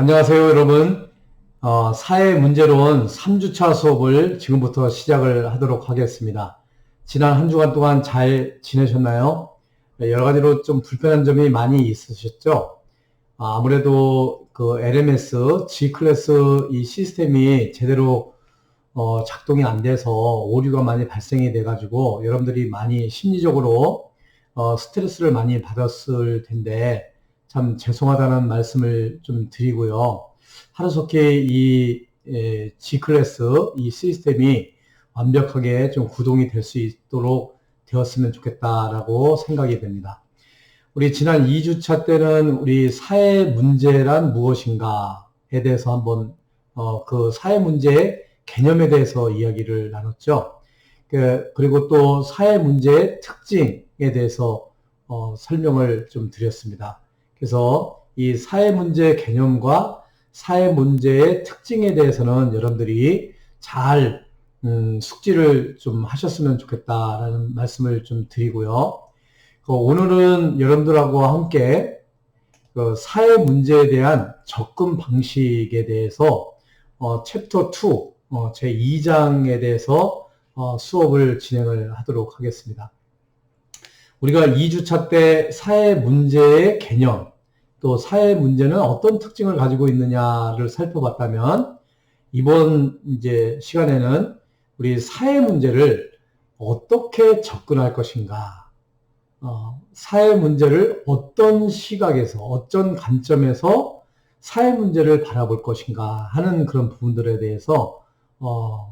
안녕하세요, 여러분. 사회 문제론 3주차 수업을 지금부터 시작을 하도록 하겠습니다. 지난 한 주간 동안 잘 지내셨나요? 여러 가지로 좀 불편한 점이 많이 있으셨죠? 아무래도 그 LMS, G클래스 이 시스템이 제대로 작동이 안 돼서 오류가 많이 발생이 돼가지고 여러분들이 많이 심리적으로 스트레스를 많이 받았을 텐데 참 죄송하다는 말씀을 좀 드리고요. 하루속히 이 G클래스 이 시스템이 완벽하게 좀 구동이 될 수 있도록 되었으면 좋겠다라고 생각이 됩니다. 우리 지난 2주차 때는 우리 사회 문제란 무엇인가에 대해서 한번 그 사회 문제의 개념에 대해서 이야기를 나눴죠. 그리고 또 사회 문제의 특징에 대해서 설명을 좀 드렸습니다. 그래서 이 사회 문제 개념과 사회 문제의 특징에 대해서는 여러분들이 잘 숙지를 좀 하셨으면 좋겠다라는 말씀을 좀 드리고요. 오늘은 여러분들하고 함께 그 사회 문제에 대한 접근 방식에 대해서 챕터 2 제 2장에 대해서 수업을 진행을 하도록 하겠습니다. 우리가 2주차 때 사회 문제의 개념, 또 사회 문제는 어떤 특징을 가지고 있느냐를 살펴봤다면 이번 이제 시간에는 우리 사회 문제를 어떻게 접근할 것인가, 사회 문제를 어떤 시각에서, 어떤 관점에서 사회 문제를 바라볼 것인가 하는 그런 부분들에 대해서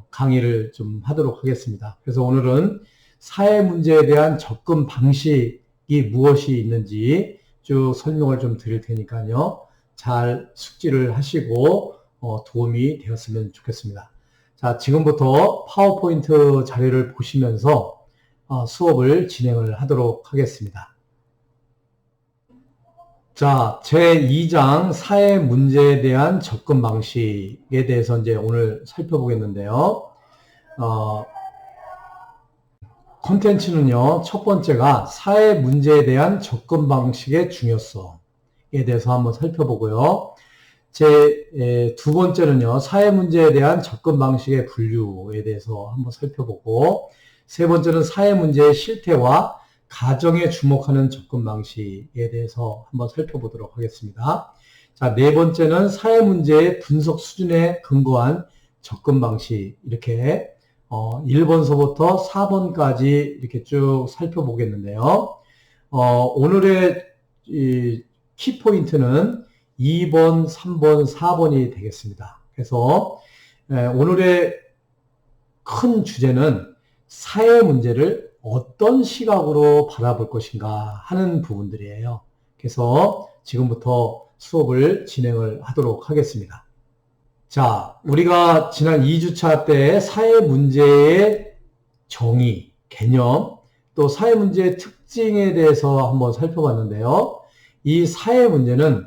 강의를 좀 하도록 하겠습니다. 그래서 오늘은 사회 문제에 대한 접근 방식이 무엇이 있는지 쭉 설명을 좀 드릴 테니까요. 잘 숙지를 하시고 도움이 되었으면 좋겠습니다. 자, 지금부터 파워포인트 자료를 보시면서 수업을 진행을 하도록 하겠습니다. 자, 제2장 사회 문제에 대한 접근 방식에 대해서 이제 오늘 살펴보겠는데요. 콘텐츠는요, 첫 번째가 사회 문제에 대한 접근 방식의 중요성에 대해서 한번 살펴보고요. 두 번째는요, 사회 문제에 대한 접근 방식의 분류에 대해서 한번 살펴보고, 세 번째는 사회 문제의 실태와 가정에 주목하는 접근 방식에 대해서 한번 살펴보도록 하겠습니다. 자, 네 번째는 사회 문제의 분석 수준에 근거한 접근 방식, 이렇게 1번서부터 4번까지 이렇게 쭉 살펴보겠는데요. 오늘의 키포인트는 2번, 3번, 4번이 되겠습니다. 그래서 오늘의 큰 주제는 사회 문제를 어떤 시각으로 바라볼 것인가 하는 부분들이에요. 그래서 지금부터 수업을 진행을 하도록 하겠습니다. 자, 우리가 지난 2주차 때 사회 문제의 정의, 개념, 또 사회 문제의 특징에 대해서 한번 살펴봤는데요. 이 사회 문제는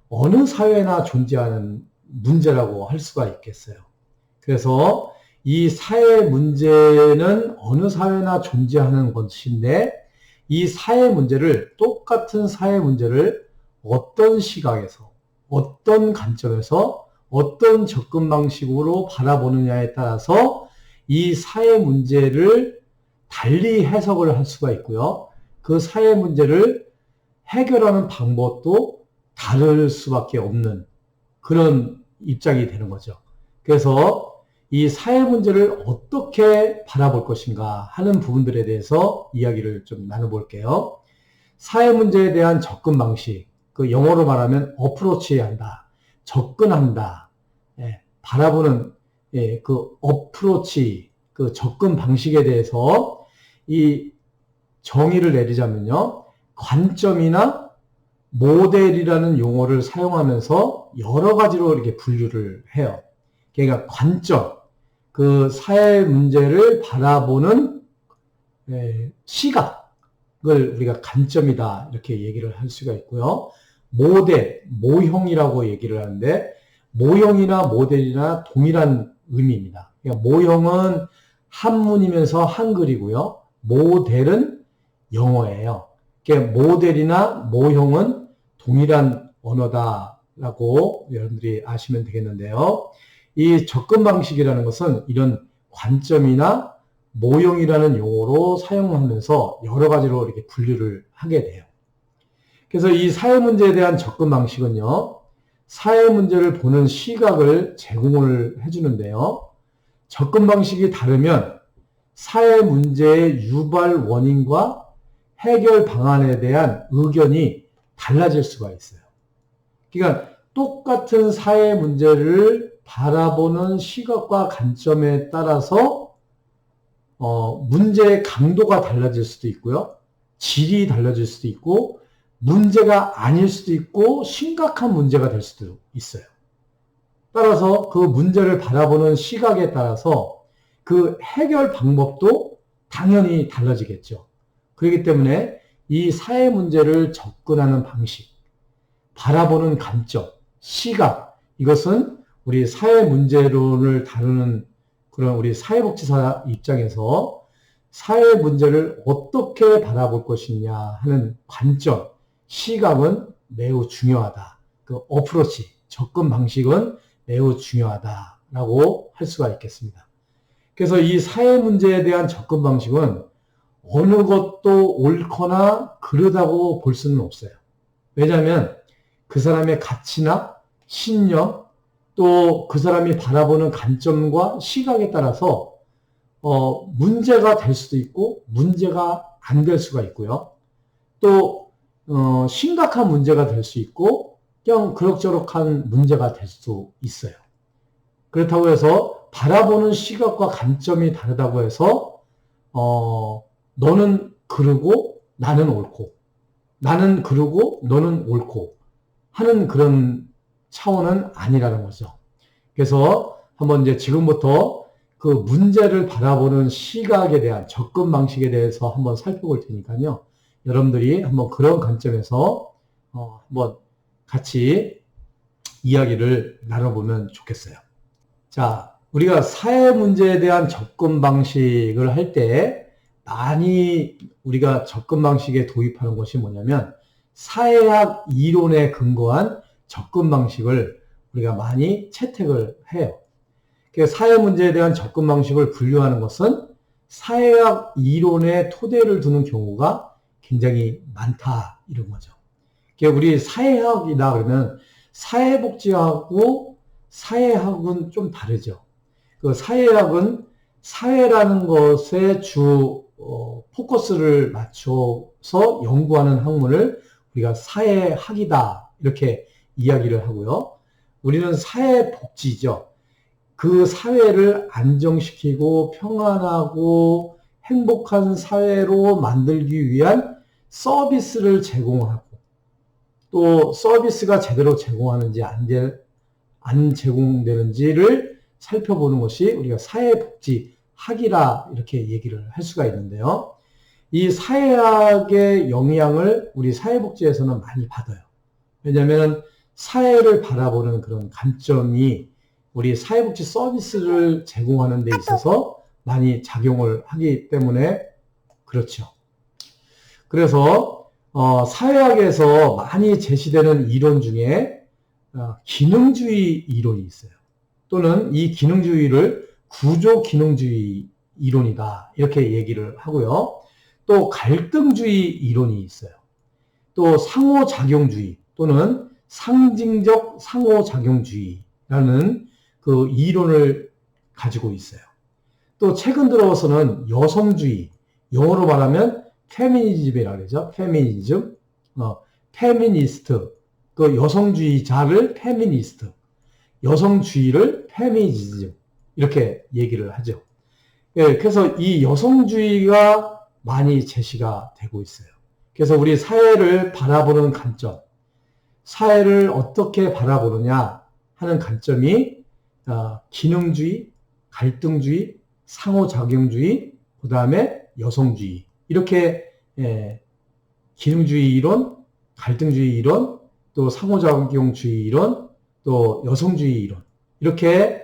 어느 사회나 존재하는 문제라고 할 수가 있겠어요. 그래서 이 사회 문제는 어느 사회나 존재하는 것인데 이 사회 문제를, 똑같은 사회 문제를 어떤 시각에서, 어떤 관점에서, 어떤 접근 방식으로 바라보느냐에 따라서 이 사회 문제를 달리 해석을 할 수가 있고요. 그 사회 문제를 해결하는 방법도 다를 수밖에 없는 그런 입장이 되는 거죠. 그래서 이 사회 문제를 어떻게 바라볼 것인가 하는 부분들에 대해서 이야기를 좀 나눠볼게요. 사회 문제에 대한 접근 방식, 그 영어로 말하면 어프로치 한다, 접근한다, 바라보는 그 어프로치, 그 접근 방식에 대해서 이 정의를 내리자면요, 관점이나 모델이라는 용어를 사용하면서 여러 가지로 이렇게 분류를 해요. 그러니까 관점, 그 사회 문제를 바라보는 시각을 우리가 관점이다 이렇게 얘기를 할 수가 있고요. 모델, 모형이라고 얘기를 하는데 모형이나 모델이나 동일한 의미입니다. 그러니까 모형은 한문이면서 한글이고요. 모델은 영어예요. 그러니까 모델이나 모형은 동일한 언어다 라고 여러분들이 아시면 되겠는데요. 이 접근 방식이라는 것은 이런 관점이나 모형이라는 용어로 사용하면서 여러 가지로 이렇게 분류를 하게 돼요. 그래서 이 사회 문제에 대한 접근 방식은요, 사회 문제를 보는 시각을 제공을 해주는데요. 접근 방식이 다르면 사회 문제의 유발 원인과 해결 방안에 대한 의견이 달라질 수가 있어요. 그러니까 똑같은 사회 문제를 바라보는 시각과 관점에 따라서 문제의 강도가 달라질 수도 있고요. 질이 달라질 수도 있고 문제가 아닐 수도 있고 심각한 문제가 될 수도 있어요. 따라서 그 문제를 바라보는 시각에 따라서 그 해결 방법도 당연히 달라지겠죠. 그렇기 때문에 이 사회 문제를 접근하는 방식, 바라보는 관점, 시각, 이것은 우리 사회 문제론을 다루는 그런 우리 사회복지사 입장에서 사회 문제를 어떻게 바라볼 것이냐 하는 관점, 시각은 매우 중요하다. 그 어프로치, 접근 방식은 매우 중요하다라고 할 수가 있겠습니다. 그래서 이 사회 문제에 대한 접근 방식은 어느 것도 옳거나 그르다고 볼 수는 없어요. 왜냐하면 그 사람의 가치나 신념, 또 그 사람이 바라보는 관점과 시각에 따라서 문제가 될 수도 있고 문제가 안 될 수가 있고요. 또 심각한 문제가 될 수 있고 그냥 그럭저럭한 문제가 될 수도 있어요. 그렇다고 해서 바라보는 시각과 관점이 다르다고 해서 너는 그르고 나는 옳고 나는 그르고 너는 옳고 하는 그런 차원은 아니라는 거죠. 그래서 한번 이제 지금부터 그 문제를 바라보는 시각에 대한 접근 방식에 대해서 한번 살펴볼 테니까요. 여러분들이 한번 그런 관점에서 한번 같이 이야기를 나눠보면 좋겠어요. 자, 우리가 사회 문제에 대한 접근 방식을 할 때 많이 우리가 접근 방식에 도입하는 것이 뭐냐면 사회학 이론에 근거한 접근 방식을 우리가 많이 채택을 해요. 그래서 사회 문제에 대한 접근 방식을 분류하는 것은 사회학 이론에 토대를 두는 경우가 굉장히 많다 이런 거죠. 우리 사회학이다 그러면 사회복지학하고 사회학은 좀 다르죠. 그 사회학은 사회라는 것에 주 포커스를 맞춰서 연구하는 학문을 우리가 사회학이다 이렇게 이야기를 하고요. 우리는 사회복지죠. 그 사회를 안정시키고 평안하고 행복한 사회로 만들기 위한 서비스를 제공하고 또 서비스가 제대로 제공하는지 안 제공되는지를 살펴보는 것이 우리가 사회복지학이라 이렇게 얘기를 할 수가 있는데요. 이 사회학의 영향을 우리 사회복지에서는 많이 받아요. 왜냐하면 사회를 바라보는 그런 관점이 우리 사회복지 서비스를 제공하는 데 있어서 많이 작용을 하기 때문에 그렇죠. 그래서 사회학에서 많이 제시되는 이론 중에 기능주의 이론이 있어요. 또는 이 기능주의를 구조기능주의 이론이다 이렇게 얘기를 하고요. 또 갈등주의 이론이 있어요. 또 상호작용주의 또는 상징적 상호작용주의라는 그 이론을 가지고 있어요. 또 최근 들어서는 여성주의, 영어로 말하면 페미니즘이라고 그러죠. 페미니즘, 페미니스트, 그 여성주의자를 페미니스트, 여성주의를 페미니즘 이렇게 얘기를 하죠. 예, 그래서 이 여성주의가 많이 제시가 되고 있어요. 그래서 우리 사회를 바라보는 관점, 사회를 어떻게 바라보느냐 하는 관점이 기능주의, 갈등주의, 상호작용주의, 그 다음에 여성주의 이렇게 기능주의 이론, 갈등주의 이론, 또 상호작용주의 이론, 또 여성주의 이론 이렇게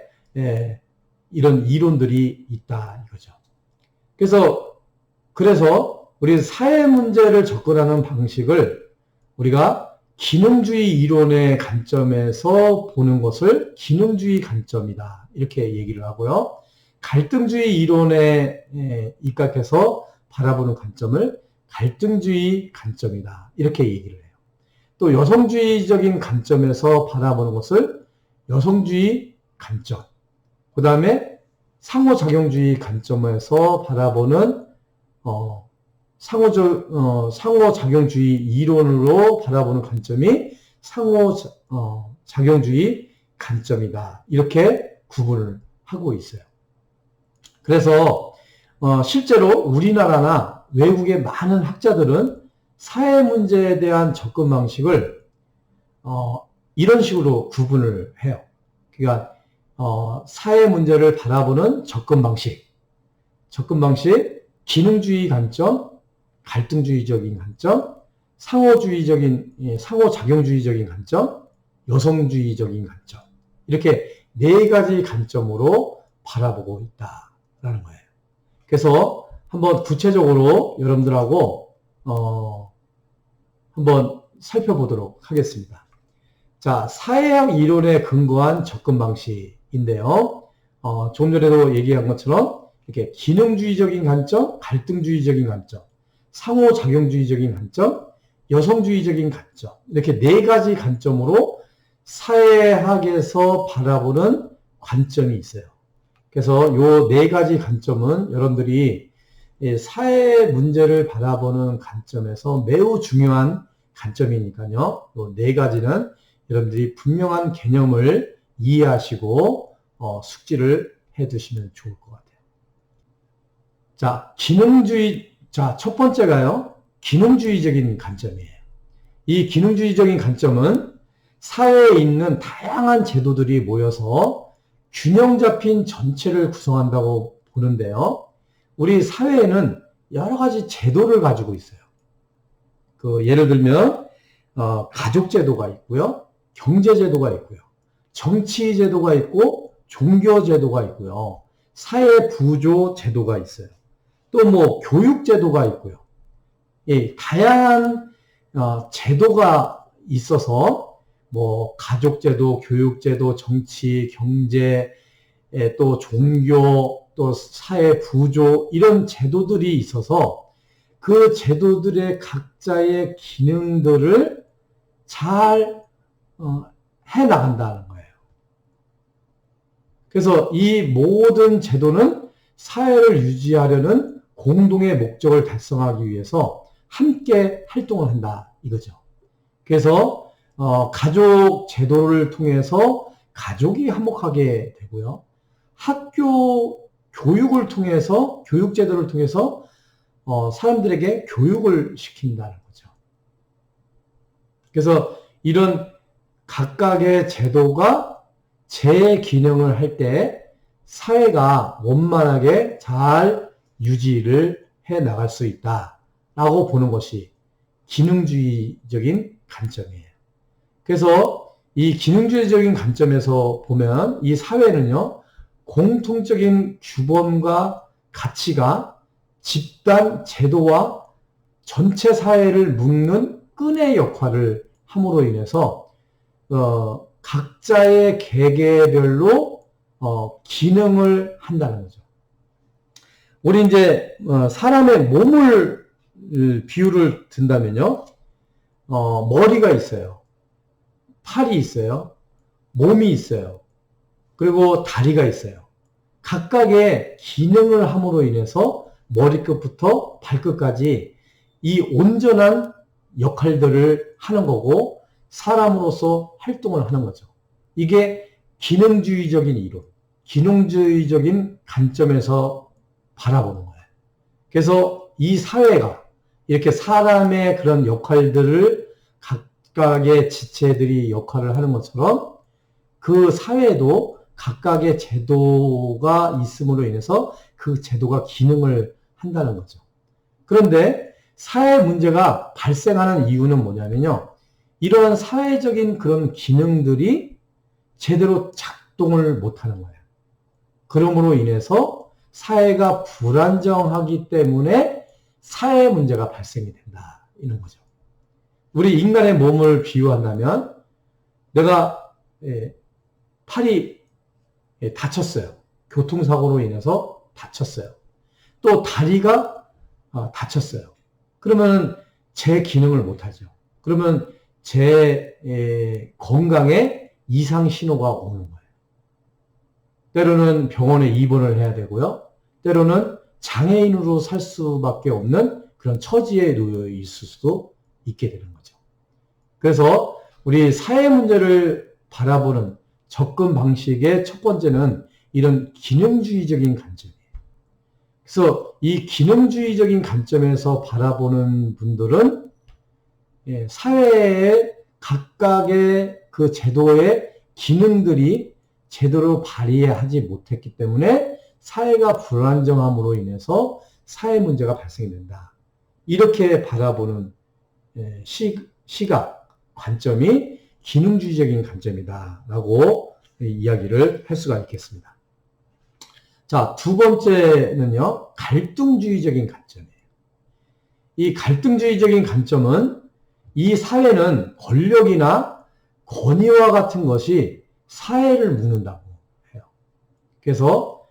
이런 이론들이 있다 이거죠. 그래서 우리 사회 문제를 접근하는 방식을 우리가 기능주의 이론의 관점에서 보는 것을 기능주의 관점이다. 이렇게 얘기를 하고요. 갈등주의 이론에 입각해서 바라보는 관점을 갈등주의 관점이다. 이렇게 얘기를 해요. 또 여성주의적인 관점에서 바라보는 것을 여성주의 관점. 그 다음에 상호작용주의 관점에서 바라보는 상호작용주의 이론으로 바라보는 관점이 상호작용주의 관점이다. 이렇게 구분을 하고 있어요. 그래서 실제로 우리나라나 외국의 많은 학자들은 사회 문제에 대한 접근 방식을 이런 식으로 구분을 해요. 그러니까 사회 문제를 바라보는 접근 방식, 기능주의 관점, 갈등주의적인 관점, 상호작용주의적인 관점, 여성주의적인 관점, 이렇게 네 가지 관점으로 바라보고 있다라는 거예요. 그래서 한번 구체적으로 여러분들하고 한번 살펴보도록 하겠습니다. 자, 사회학 이론에 근거한 접근 방식인데요. 조금 전에도 얘기한 것처럼 이렇게 기능주의적인 관점, 갈등주의적인 관점, 상호작용주의적인 관점, 여성주의적인 관점, 이렇게 네 가지 관점으로 사회학에서 바라보는 관점이 있어요. 그래서 요 네 가지 관점은 여러분들이 사회 문제를 바라보는 관점에서 매우 중요한 관점이니까요. 요 네 가지는 여러분들이 분명한 개념을 이해하시고 숙지를 해 두시면 좋을 것 같아요. 자, 첫 번째가요. 기능주의적인 관점이에요. 이 기능주의적인 관점은 사회에 있는 다양한 제도들이 모여서 균형 잡힌 전체를 구성한다고 보는데요. 우리 사회에는 여러 가지 제도를 가지고 있어요. 예를 들면 가족제도가 있고요. 경제제도가 있고요. 정치제도가 있고 종교제도가 있고요. 사회부조제도가 있어요. 또 교육제도가 있고요. 다양한 제도가 있어서 가족제도, 교육제도, 정치, 경제, 또 종교, 또 사회부조 이런 제도들이 있어서 그 제도들의 각자의 기능들을 잘 해나간다는 거예요. 그래서 이 모든 제도는 사회를 유지하려는 공동의 목적을 달성하기 위해서 함께 활동을 한다 이거죠. 그래서 가족 제도를 통해서 가족이 화목하게 되고요. 학교 교육을 통해서 교육 제도를 통해서 사람들에게 교육을 시킨다는 거죠. 그래서 이런 각각의 제도가 제 기능을 할 때 사회가 원만하게 잘 유지를 해 나갈 수 있다라고 보는 것이 기능주의적인 관점이에요. 그래서 이 기능주의적인 관점에서 보면 이 사회는요, 공통적인 규범과 가치가 집단 제도와 전체 사회를 묶는 끈의 역할을 함으로 인해서 각자의 개개별로 기능을 한다는 거죠. 우리 이제 사람의 몸을 비유를 든다면요, 머리가 있어요, 팔이 있어요, 몸이 있어요, 그리고 다리가 있어요. 각각의 기능을 함으로 인해서 머리끝부터 발끝까지 이 온전한 역할들을 하는 거고 사람으로서 활동을 하는 거죠. 이게 기능주의적인 이론, 기능주의적인 관점에서 바라보는 거예요. 그래서 이 사회가 이렇게 사람의 그런 역할들을 각각의 지체들이 역할을 하는 것처럼 그 사회에도 각각의 제도가 있음으로 인해서 그 제도가 기능을 한다는 거죠. 그런데 사회 문제가 발생하는 이유는 뭐냐면요, 이러한 사회적인 그런 기능들이 제대로 작동을 못하는 거예요. 그러므로 인해서 사회가 불안정하기 때문에 사회 문제가 발생이 된다, 이런 거죠. 우리 인간의 몸을 비유한다면 내가 팔이 다쳤어요. 교통사고로 인해서 다쳤어요. 또 다리가 다쳤어요. 그러면 제 기능을 못하죠. 그러면 제 건강에 이상 신호가 오는 거예요. 때로는 병원에 입원을 해야 되고요. 때로는 장애인으로 살 수밖에 없는 그런 처지에 놓여 있을 수도 있게 되는 거죠. 그래서 우리 사회 문제를 바라보는 접근 방식의 첫 번째는 이런 기능주의적인 관점이에요. 그래서 이 기능주의적인 관점에서 바라보는 분들은 사회의 각각의 그 제도의 기능들이 제대로 발휘하지 못했기 때문에 사회가 불안정함으로 인해서 사회 문제가 발생이 된다. 이렇게 바라보는 시각, 관점이 기능주의적인 관점이다 라고 이야기를 할 수가 있겠습니다. 자, 두 번째는요, 갈등주의적인 관점이에요. 이 갈등주의적인 관점은 이 사회는 권력이나 권위와 같은 것이 사회를 묶는다고 해요. 그래서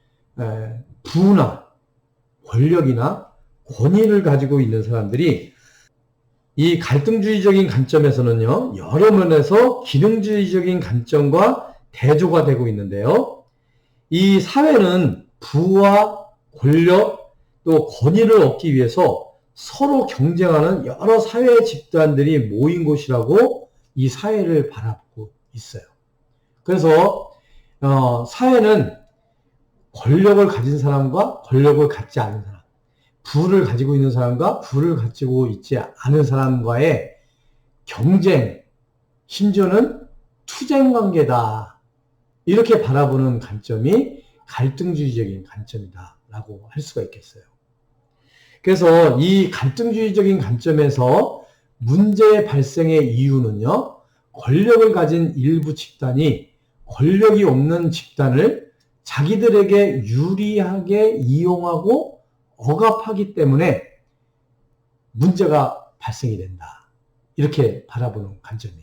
부나 권력이나 권위를 가지고 있는 사람들이 이 갈등주의적인 관점에서는요, 여러 면에서 기능주의적인 관점과 대조가 되고 있는데요. 이 사회는 부와 권력 또 권위를 얻기 위해서 서로 경쟁하는 여러 사회 집단들이 모인 곳이라고 이 사회를 바라보고 있어요. 그래서 사회는 권력을 가진 사람과 권력을 갖지 않은 사람, 부를 가지고 있는 사람과 부를 가지고 있지 않은 사람과의 경쟁, 심지어는 투쟁 관계다. 이렇게 바라보는 관점이 갈등주의적인 관점이다 라고 할 수가 있겠어요. 그래서 이 갈등주의적인 관점에서 문제 발생의 이유는요, 권력을 가진 일부 집단이 권력이 없는 집단을 자기들에게 유리하게 이용하고 억압하기 때문에 문제가 발생이 된다. 이렇게 바라보는 관점이에요.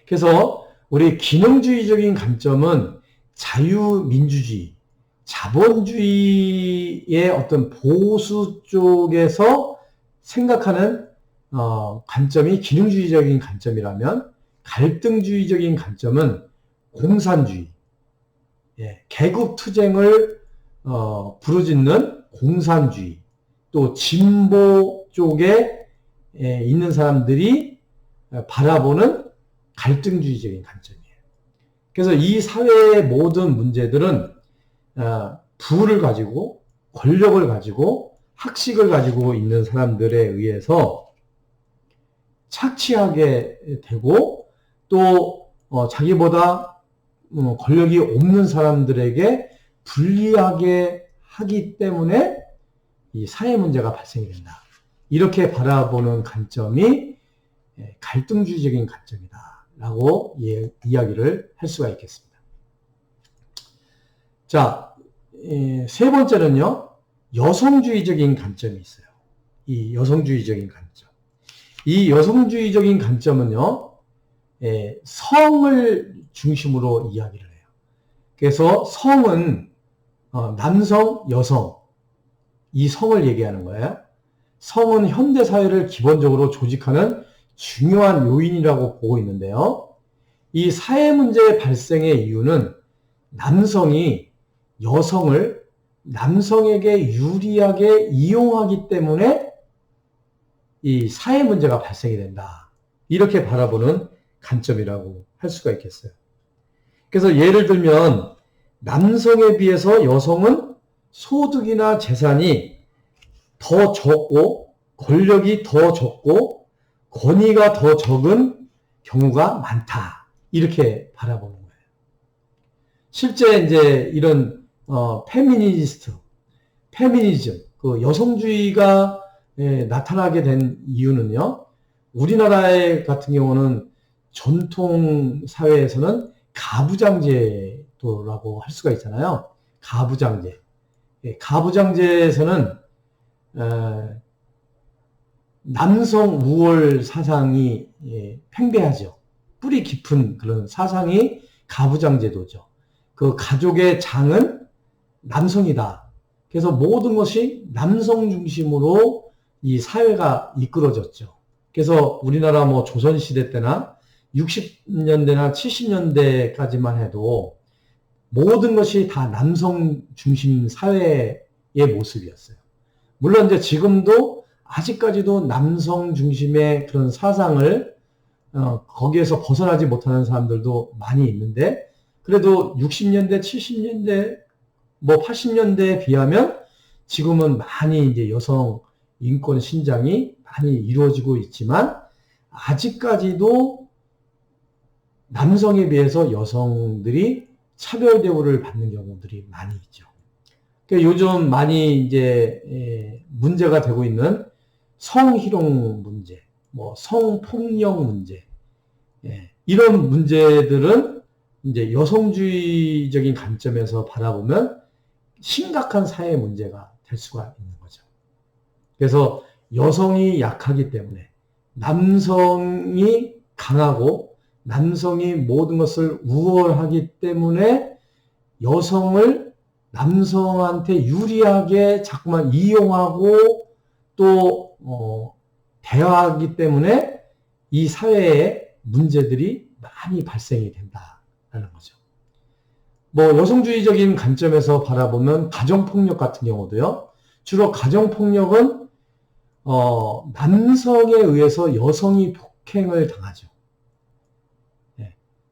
그래서 우리 기능주의적인 관점은 자유민주주의, 자본주의의 어떤 보수 쪽에서 생각하는 관점이 기능주의적인 관점이라면 갈등주의적인 관점은 공산주의, 계급투쟁을 부르짖는 공산주의, 또 진보 쪽에 있는 사람들이 바라보는 갈등주의적인 관점이에요. 그래서 이 사회의 모든 문제들은 부를 가지고 권력을 가지고 학식을 가지고 있는 사람들에 의해서 착취하게 되고 또 자기보다 권력이 없는 사람들에게 불리하게 하기 때문에 이 사회 문제가 발생이 된다. 이렇게 바라보는 관점이 갈등주의적인 관점이다 라고 이야기를 할 수가 있겠습니다. 자, 세 번째는요, 여성주의적인 관점이 있어요. 이 여성주의적인 관점. 이 여성주의적인 관점은요, 성을 중심으로 이야기를 해요. 그래서 성은 남성, 여성, 이 성을 얘기하는 거예요. 성은 현대사회를 기본적으로 조직하는 중요한 요인이라고 보고 있는데요. 이 사회 문제 발생의 이유는 남성이 여성을 남성에게 유리하게 이용하기 때문에 이 사회 문제가 발생이 된다. 이렇게 바라보는 관점이라고 할 수가 있겠어요. 그래서 예를 들면 남성에 비해서 여성은 소득이나 재산이 더 적고 권력이 더 적고 권위가 더 적은 경우가 많다. 이렇게 바라보는 거예요. 실제 이제 이런 페미니즘, 그 여성주의가 나타나게 된 이유는요. 우리나라 같은 경우는 전통 사회에서는 가부장제도라고 할 수가 있잖아요. 가부장제. 가부장제에서는 남성 우월 사상이 팽배하죠. 뿌리 깊은 그런 사상이 가부장제도죠. 그 가족의 장은 남성이다. 그래서 모든 것이 남성 중심으로 이 사회가 이끌어졌죠. 그래서 우리나라 뭐 조선시대 때나 60년대나 70년대까지만 해도 모든 것이 다 남성 중심 사회의 모습이었어요. 물론 이제 지금도 아직까지도 남성 중심의 그런 사상을 거기에서 벗어나지 못하는 사람들도 많이 있는데, 그래도 60년대, 70년대, 뭐 80년대에 비하면 지금은 많이 이제 여성 인권 신장이 많이 이루어지고 있지만, 아직까지도 남성에 비해서 여성들이 차별 대우를 받는 경우들이 많이 있죠. 그러니까 요즘 많이 이제 문제가 되고 있는 성희롱 문제, 뭐 성폭력 문제, 이런 문제들은 이제 여성주의적인 관점에서 바라보면 심각한 사회 문제가 될 수가 있는 거죠. 그래서 여성이 약하기 때문에, 남성이 강하고 남성이 모든 것을 우월하기 때문에 여성을 남성한테 유리하게 자꾸만 이용하고 또 대화하기 때문에 이 사회에 문제들이 많이 발생이 된다라는 거죠. 뭐 여성주의적인 관점에서 바라보면 가정폭력 같은 경우도요. 주로 가정폭력은 남성에 의해서 여성이 폭행을 당하죠.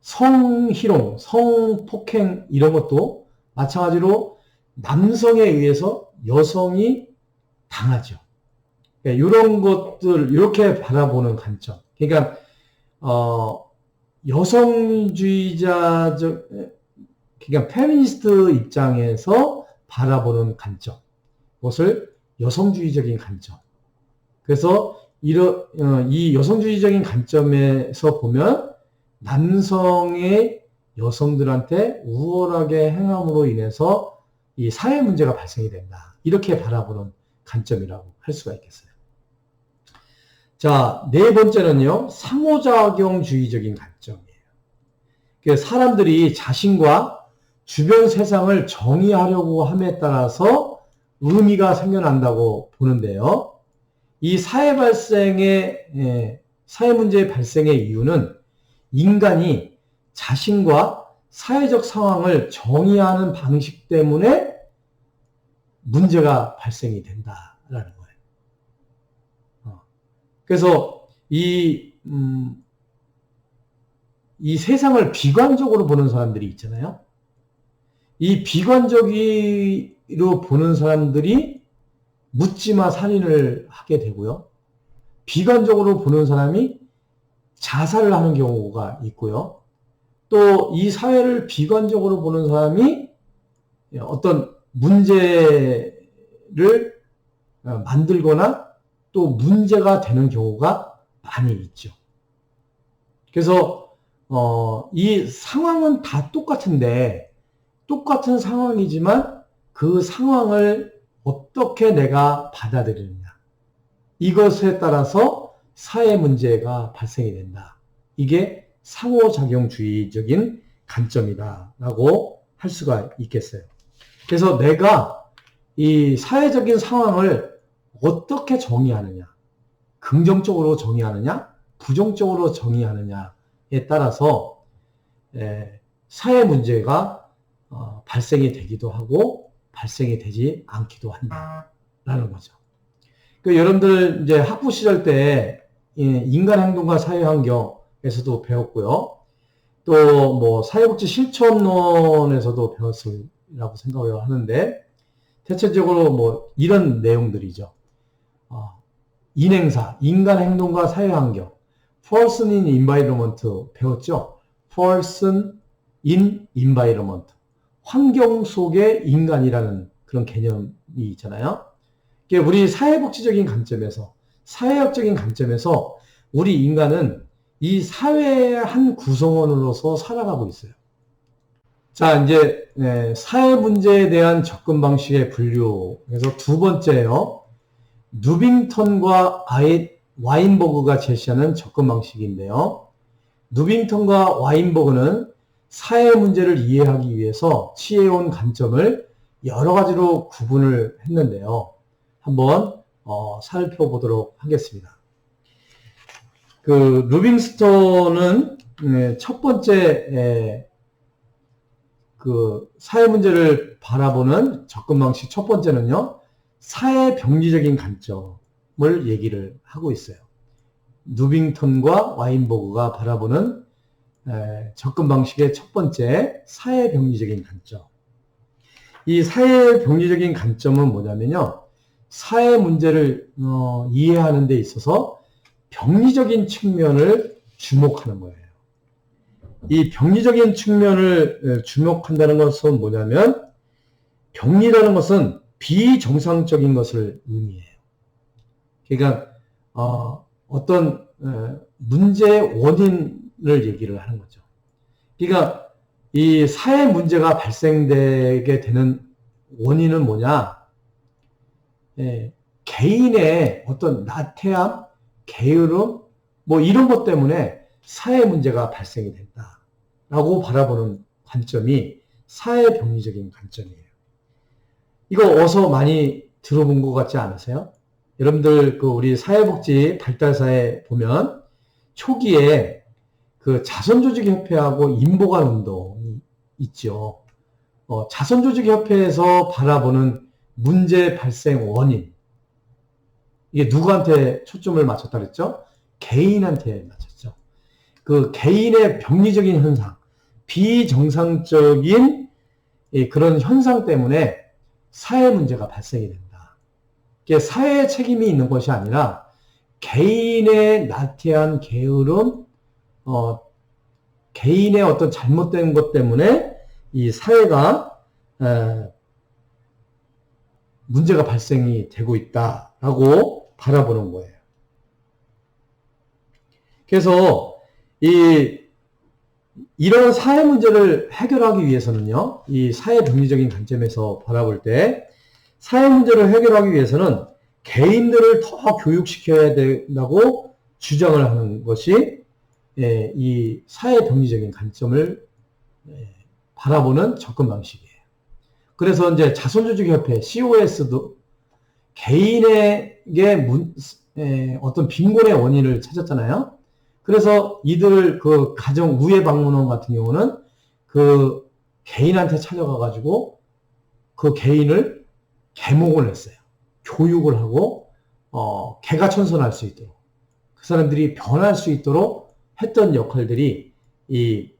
성희롱, 성폭행 이런 것도 마찬가지로 남성에 의해서 여성이 당하죠. 이런 것들 이렇게 바라보는 관점. 그러니까 여성주의자적, 그러니까 페미니스트 입장에서 바라보는 관점, 그것을 여성주의적인 관점. 그래서 이 여성주의적인 관점에서 보면 남성의 여성들한테 우월하게 행함으로 인해서 이 사회 문제가 발생이 된다. 이렇게 바라보는 관점이라고 할 수가 있겠어요. 자, 네 번째는요, 상호작용주의적인 관점이에요. 그러니까 사람들이 자신과 주변 세상을 정의하려고 함에 따라서 의미가 생겨난다고 보는데요. 이 사회 문제의 발생의 이유는 인간이 자신과 사회적 상황을 정의하는 방식 때문에 문제가 발생이 된다라는 거예요. 그래서 이 세상을 비관적으로 보는 사람들이 있잖아요. 이 비관적으로 보는 사람들이 묻지마 살인을 하게 되고요. 비관적으로 보는 사람이 자살을 하는 경우가 있고요. 또 이 사회를 비관적으로 보는 사람이 어떤 문제를 만들거나 또 문제가 되는 경우가 많이 있죠. 그래서 이 상황은 다 똑같은데, 똑같은 상황이지만 그 상황을 어떻게 내가 받아들이느냐, 이것에 따라서 사회 문제가 발생이 된다. 이게 상호작용주의적인 관점이다라고 할 수가 있겠어요. 그래서 내가 이 사회적인 상황을 어떻게 정의하느냐, 긍정적으로 정의하느냐, 부정적으로 정의하느냐에 따라서 사회 문제가 발생이 되기도 하고 발생이 되지 않기도 한다라는 거죠. 그 여러분들 이제 학부 시절 때 인간 행동과 사회 환경에서도 배웠고요. 또 뭐 사회복지 실천론에서도 배웠으라고 생각을 하는데, 대체적으로 뭐 이런 내용들이죠. 인행사, 인간 행동과 사회 환경, person in environment 배웠죠? person in environment, 환경 속의 인간이라는 그런 개념이 있잖아요. 우리 사회복지적인 관점에서, 사회학적인 관점에서 우리 인간은 이 사회의 한 구성원으로서 살아가고 있어요. 자, 이제 사회 문제에 대한 접근 방식의 분류. 그래서 두 번째요, 누빙턴과 와인버그가 제시하는 접근 방식인데요. 누빙턴과 와인버그는 사회 문제를 이해하기 위해서 취해온 관점을 여러 가지로 구분을 했는데요. 한번 살펴보도록 하겠습니다. 그 루빙스턴은 첫 번째 그 사회 문제를 바라보는 접근 방식 첫 번째는요, 사회 병리적인 관점을 얘기를 하고 있어요. 누빙턴과 와인버그가 바라보는 접근 방식의 첫 번째 사회 병리적인 관점. 이 사회 병리적인 관점은 뭐냐면요, 사회 문제를 이해하는 데 있어서 병리적인 측면을 주목하는 거예요. 이 병리적인 측면을 주목한다는 것은 뭐냐면, 병리라는 것은 비정상적인 것을 의미해요. 그러니까 어떤 문제의 원인을 얘기를 하는 거죠. 그러니까 이 사회 문제가 발생되게 되는 원인은 뭐냐? 개인의 어떤 나태함, 게으름, 뭐 이런 것 때문에 사회 문제가 발생이 된다라고 바라보는 관점이 사회 병리적인 관점이에요. 이거 어서 많이 들어본 것 같지 않으세요? 여러분들 그 우리 사회복지 발달사에 보면 초기에 그 자선조직협회하고 인보관운동이 있죠. 자선조직협회에서 바라보는 문제 발생 원인, 이게 누구한테 초점을 맞췄다 그랬죠? 개인한테 맞췄죠. 그 개인의 병리적인 현상, 비정상적인 그런 현상 때문에 사회 문제가 발생이 된다. 이게 사회의 책임이 있는 것이 아니라 개인의 나태한 게으름, 개인의 어떤 잘못된 것 때문에 이 사회가 문제가 발생이 되고 있다라고 바라보는 거예요. 그래서 이런 사회 문제를 해결하기 위해서는요, 이 사회 병리적인 관점에서 바라볼 때 사회 문제를 해결하기 위해서는 개인들을 더 교육시켜야 된다고 주장을 하는 것이 이 사회 병리적인 관점을 바라보는 접근 방식이에요. 그래서 이제 자선조직협회 COS도 개인에게 어떤 빈곤의 원인을 찾았잖아요. 그래서 이들 그 가정 우회 방문원 같은 경우는 그 개인한테 찾아가가지고 그 개인을 계몽을 했어요. 교육을 하고 개가천선할 수 있도록, 그 사람들이 변할 수 있도록 했던 역할들이 이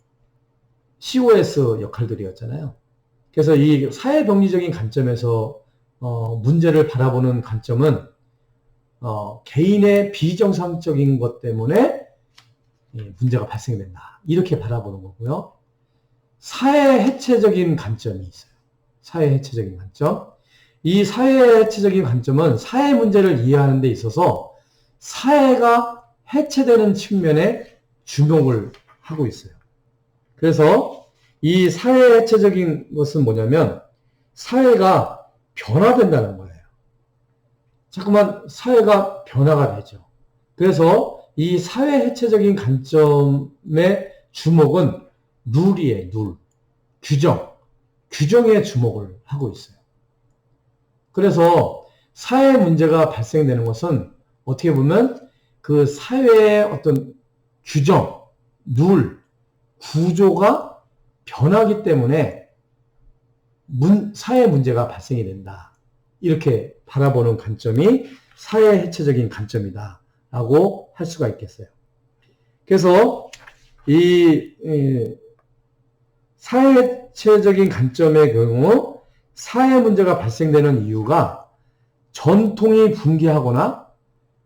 COS 역할들이었잖아요. 그래서 이 사회병리적인 관점에서 문제를 바라보는 관점은 개인의 비정상적인 것 때문에 문제가 발생된다, 이렇게 바라보는 거고요. 사회 해체적인 관점이 있어요. 사회 해체적인 관점. 이 사회 해체적인 관점은 사회 문제를 이해하는 데 있어서 사회가 해체되는 측면에 주목을 하고 있어요. 그래서 이 사회 해체적인 것은 뭐냐면 사회가 변화된다는 거예요. 자꾸만 사회가 변화가 되죠. 그래서 이 사회 해체적인 관점의 주목은 룰이에요. 룰. 규정에 주목을 하고 있어요. 그래서 사회 문제가 발생되는 것은 어떻게 보면 그 사회의 어떤 규정, 룰, 구조가 변하기 때문에 사회 문제가 발생이 된다, 이렇게 바라보는 관점이 사회 해체적인 관점이다 라고 할 수가 있겠어요. 그래서 이 사회 해체적인 관점의 경우 사회 문제가 발생되는 이유가 전통이 붕괴하거나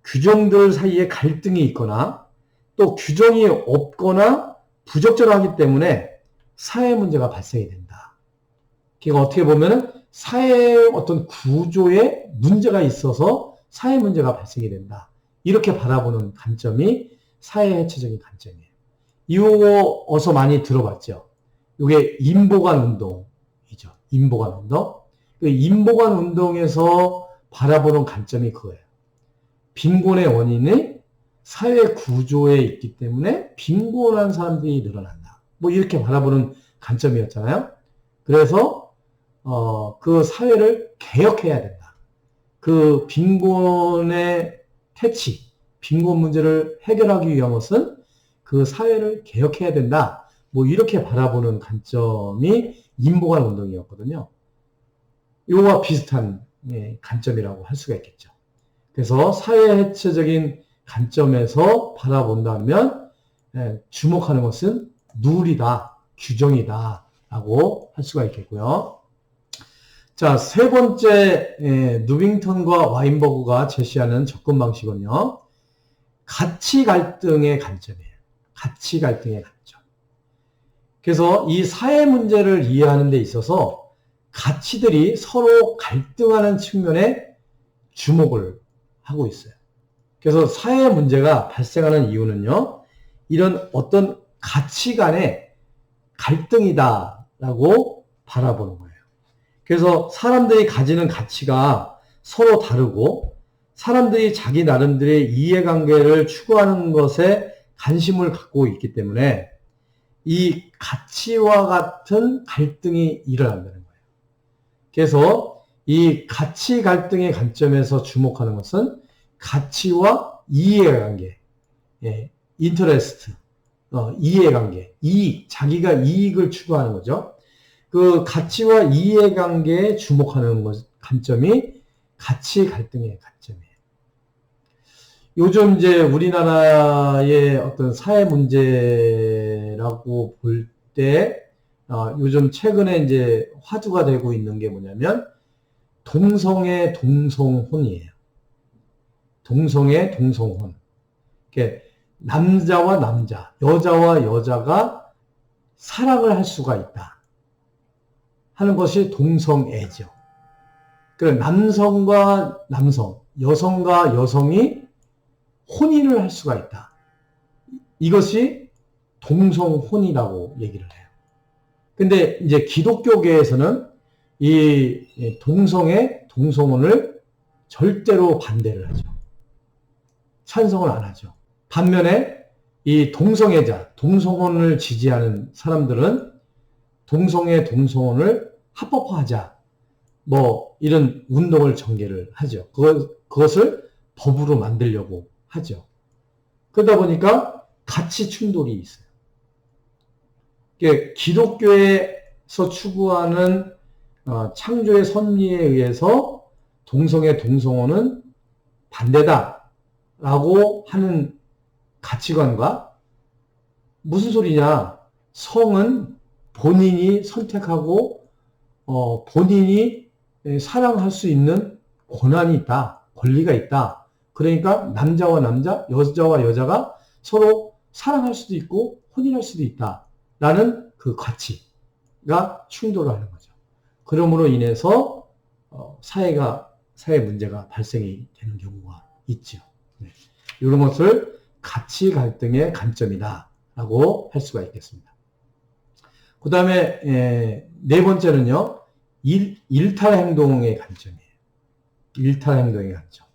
규정들 사이에 갈등이 있거나 또 규정이 없거나 부적절하기 때문에 사회 문제가 발생이 된다. 그러니까 어떻게 보면 사회의 어떤 구조에 문제가 있어서 사회 문제가 발생이 된다, 이렇게 바라보는 관점이 사회 해체적인 관점이에요. 이거 어서 많이 들어봤죠? 이게 인보관 운동이죠. 인보관 운동. 인보관 운동에서 바라보는 관점이 그거예요. 빈곤의 원인이 사회 구조에 있기 때문에 빈곤한 사람들이 늘어난다. 뭐 이렇게 바라보는 관점이었잖아요. 그래서 그 사회를 개혁해야 된다. 그 빈곤의 퇴치, 빈곤 문제를 해결하기 위한 것은 그 사회를 개혁해야 된다. 뭐 이렇게 바라보는 관점이 인보관 운동이었거든요. 이거와 비슷한 관점이라고 할 수가 있겠죠. 그래서 사회 해체적인 관점에서 바라본다면 주목하는 것은 룰이다, 규정이다 라고 할 수가 있겠고요. 자, 세 번째 누빙턴과 와인버그가 제시하는 접근 방식은요. 가치 갈등의 관점이에요. 가치 갈등의 관점. 그래서 이 사회 문제를 이해하는 데 있어서 가치들이 서로 갈등하는 측면에 주목을 하고 있어요. 그래서 사회 문제가 발생하는 이유는요. 이런 어떤 가치간의 갈등이다라고 바라보는 거예요. 그래서 사람들이 가지는 가치가 서로 다르고 사람들이 자기 나름대로의 이해관계를 추구하는 것에 관심을 갖고 있기 때문에 이 가치와 같은 갈등이 일어난다는 거예요. 그래서 이 가치 갈등의 관점에서 주목하는 것은 가치와 이해관계, 인터레스트, 이해관계, 이익, 자기가 이익을 추구하는 거죠. 그 가치와 이해관계에 주목하는 관점이 가치 갈등의 관점이에요. 요즘 이제 우리나라의 어떤 사회 문제라고 볼 때, 요즘 최근에 이제 화두가 되고 있는 게 뭐냐면, 동성애 동성혼이에요. 동성애 동성혼. 남자와 남자, 여자와 여자가 사랑을 할 수가 있다 하는 것이 동성애죠. 그래서 남성과 남성, 여성과 여성이 혼인을 할 수가 있다. 이것이 동성혼이라고 얘기를 해요. 근데 이제 기독교계에서는 이 동성애, 동성혼을 절대로 반대를 하죠. 찬성을 안 하죠. 반면에 이 동성애자, 동성혼을 지지하는 사람들은 동성애, 동성혼을 합법화하자. 뭐 이런 운동을 전개를 하죠. 그것을 법으로 만들려고 하죠. 그러다 보니까 가치 충돌이 있어요. 기독교에서 추구하는 창조의 섭리에 의해서 동성애, 동성혼은 반대다라고 하는 가치관과 무슨 소리냐? 성은 본인이 선택하고 본인이 사랑할 수 있는 권한이 있다, 권리가 있다. 그러니까 남자와 남자, 여자와 여자가 서로 사랑할 수도 있고 혼인할 수도 있다라는 그 가치가 충돌하는 거죠. 그러므로 인해서 사회 문제가 발생이 되는 경우가 있죠. 네. 이런 것을 가치 갈등의 관점이다라고 할 수가 있겠습니다. 그 다음에 네 번째는요. 일탈 행동의 관점이에요. 일탈 행동의 관점.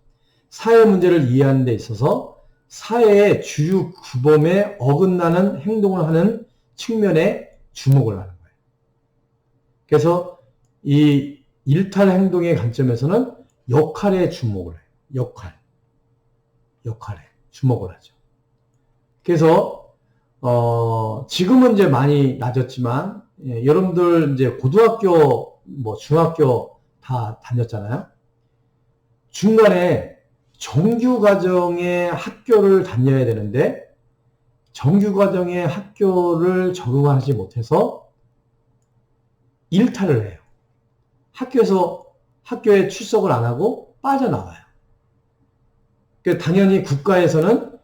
사회 문제를 이해하는 데 있어서 사회의 주요 규범에 어긋나는 행동을 하는 측면에 주목을 하는 거예요. 그래서 이 일탈 행동의 관점에서는 역할에 주목을 해요. 역할에 주목을 하죠. 그래서 지금은 이제 많이 낮았지만 여러분들 이제 고등학교, 뭐 중학교 다 다녔잖아요. 중간에 정규과정의 학교를 다녀야 되는데 정규과정의 학교를 적응하지 못해서 일탈을 해요. 학교에 출석을 안 하고 빠져나와요. 당연히 국가에서는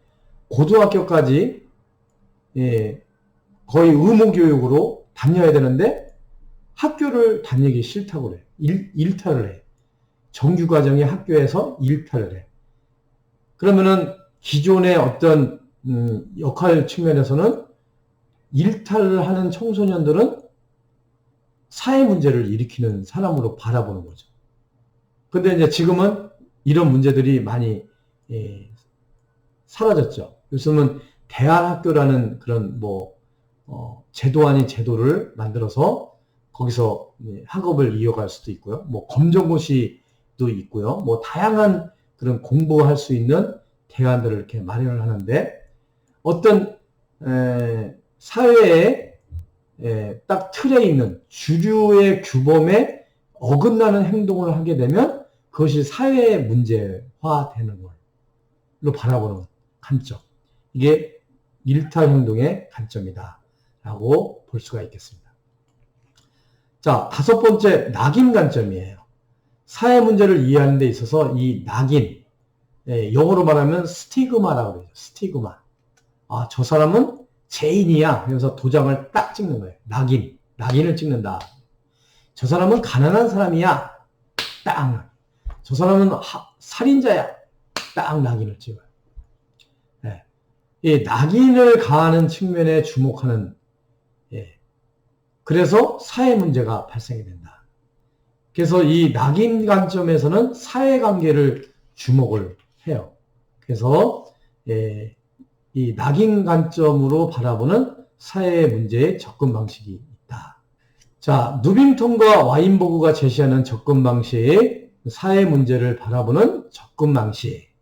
고등학교까지 거의 의무교육으로 다녀야 되는데 학교를 다니기 싫다고 그래요. 일탈을 해요. 정규과정의 학교에서 일탈을 해요. 그러면은 기존의 어떤 역할 측면에서는 일탈을 하는 청소년들은 사회 문제를 일으키는 사람으로 바라보는 거죠. 근데 이제 지금은 이런 문제들이 많이 사라졌죠. 요즘은 대안학교라는 그런 제도 아닌 제도를 만들어서 거기서 학업을 이어갈 수도 있고요. 검정고시도 있고요. 다양한 그런 공부할 수 있는 대안들을 이렇게 마련을 하는데, 어떤 사회에 딱 틀에 있는 주류의 규범에 어긋나는 행동을 하게 되면 그것이 사회의 문제화되는 걸로 바라보는 관점. 이게 일탈 행동의 관점이다 라고 볼 수가 있겠습니다. 자, 5번째, 낙인 관점이에요. 사회 문제를 이해하는 데 있어서 이 낙인, 영어로 말하면 스티그마라고 그러죠. 스티그마. 아, 저 사람은 죄인이야. 그래서 도장을 딱 찍는 거예요. 낙인을 찍는다. 저 사람은 가난한 사람이야. 딱. 저 사람은 살인자야. 딱 낙인을 찍어요. 이 낙인을 가하는 측면에 주목하는, 그래서 사회 문제가 발생이 된다. 그래서 이 낙인 관점에서는 사회관계를 주목을 해요. 그래서 이 낙인 관점으로 바라보는 사회 문제의 접근 방식이 있다. 자, 누빙턴과 와인버그가 제시하는 접근 방식, 사회 문제를 바라보는 접근 방식.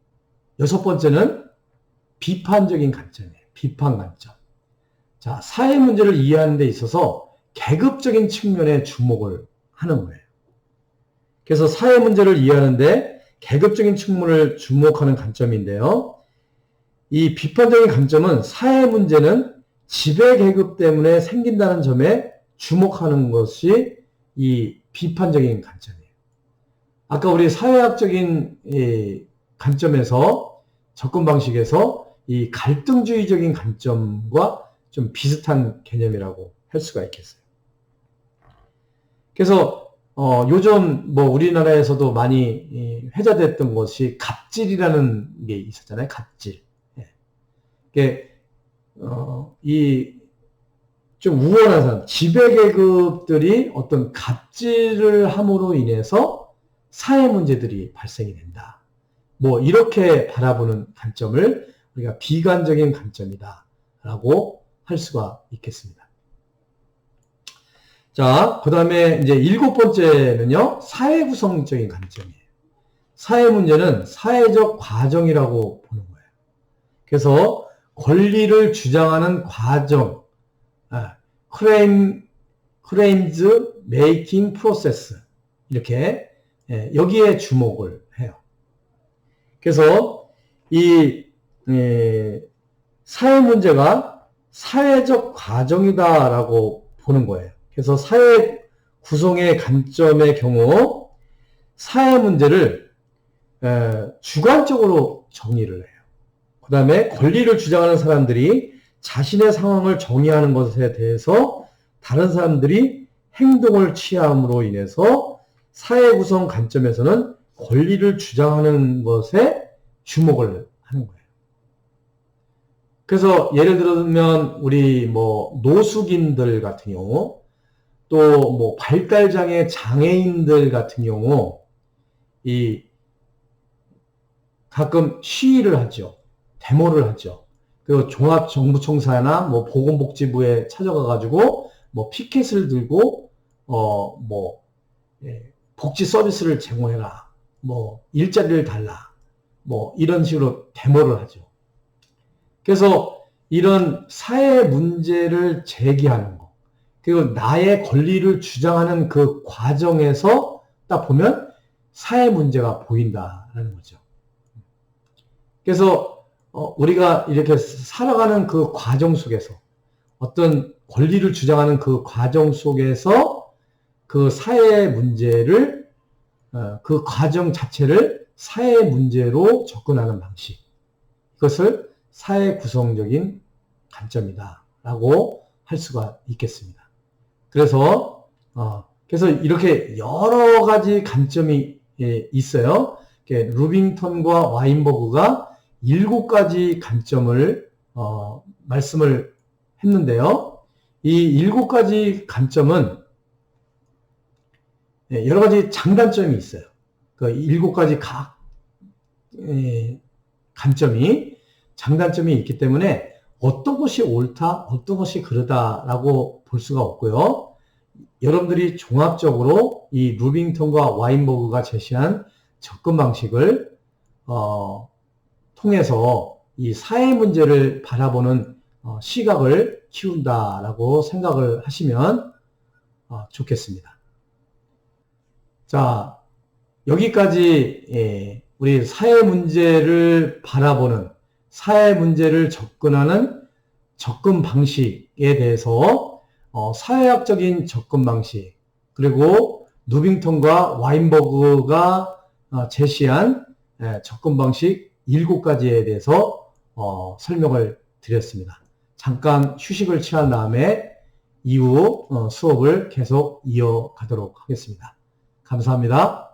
6번째는 비판적인 관점이에요. 비판 관점. 자, 사회 문제를 이해하는 데 있어서 계급적인 측면에 주목을 하는 거예요. 그래서 사회 문제를 이해하는데 계급적인 측면을 주목하는 관점인데요. 이 비판적인 관점은 사회 문제는 지배계급 때문에 생긴다는 점에 주목하는 것이 이 비판적인 관점이에요. 아까 우리 사회학적인 관점에서 접근 방식에서 이 갈등주의적인 관점과 좀 비슷한 개념이라고 할 수가 있겠어요. 그래서 요즘 우리나라에서도 많이 회자됐던 것이 갑질이라는 게 있었잖아요. 갑질. 이게 좀 우월한 사람, 지배계급들이 어떤 갑질을 함으로 인해서 사회 문제들이 발생이 된다. 이렇게 바라보는 관점을 우리가 비관적인 관점이다 라고 할 수가 있겠습니다. 자, 그 다음에 이제 7번째는요, 사회 구성적인 관점이에요. 사회 문제는 사회적 과정이라고 보는 거예요. 그래서 권리를 주장하는 과정, claims making process, 이렇게 여기에 주목을 해요. 그래서 이 사회 문제가 사회적 과정이다라고 보는 거예요. 그래서 사회 구성의 관점의 경우 사회 문제를 주관적으로 정의를 해요. 그 다음에 권리를 주장하는 사람들이 자신의 상황을 정의하는 것에 대해서 다른 사람들이 행동을 취함으로 인해서 사회 구성 관점에서는 권리를 주장하는 것에 주목을 하는 거예요. 그래서 예를 들면 우리 노숙인들 같은 경우, 또 발달장애 장애인들 같은 경우 가끔 시위를 하죠. 데모를 하죠. 그리고 종합정부청사나 보건복지부에 찾아가가지고 피켓을 들고 복지 서비스를 제공해라. 일자리를 달라. 이런 식으로 데모를 하죠. 그래서 이런 사회 문제를 제기하는 거, 그리고 나의 권리를 주장하는 그 과정에서 딱 보면 사회 문제가 보인다라는 거죠. 그래서 우리가 이렇게 살아가는 그 과정 속에서 어떤 권리를 주장하는 그 과정 속에서 그 사회 문제를 그 과정 자체를 사회 문제로 접근하는 방식, 이것을 사회 구성적인 관점이다라고 할 수가 있겠습니다. 그래서 이렇게 여러 가지 관점이 있어요. 루빙턴과 와인버그가 7가지 관점을 말씀을 했는데요. 이 7가지 관점은 여러 가지 장단점이 있어요. 그 7가지 각 관점이. 장단점이 있기 때문에 어떤 것이 옳다, 어떤 것이 그르다라고 볼 수가 없고요. 여러분들이 종합적으로 이 루빙턴과 와인버그가 제시한 접근 방식을 통해서 이 사회 문제를 바라보는 시각을 키운다라고 생각을 하시면 좋겠습니다. 자, 여기까지 우리 사회 문제를 바라보는, 사회 문제를 접근하는 접근 방식에 대해서 사회학적인 접근 방식, 그리고 누빙턴과 와인버그가 제시한 접근 방식 7가지에 대해서 설명을 드렸습니다. 잠깐 휴식을 취한 다음에 이후 수업을 계속 이어가도록 하겠습니다. 감사합니다.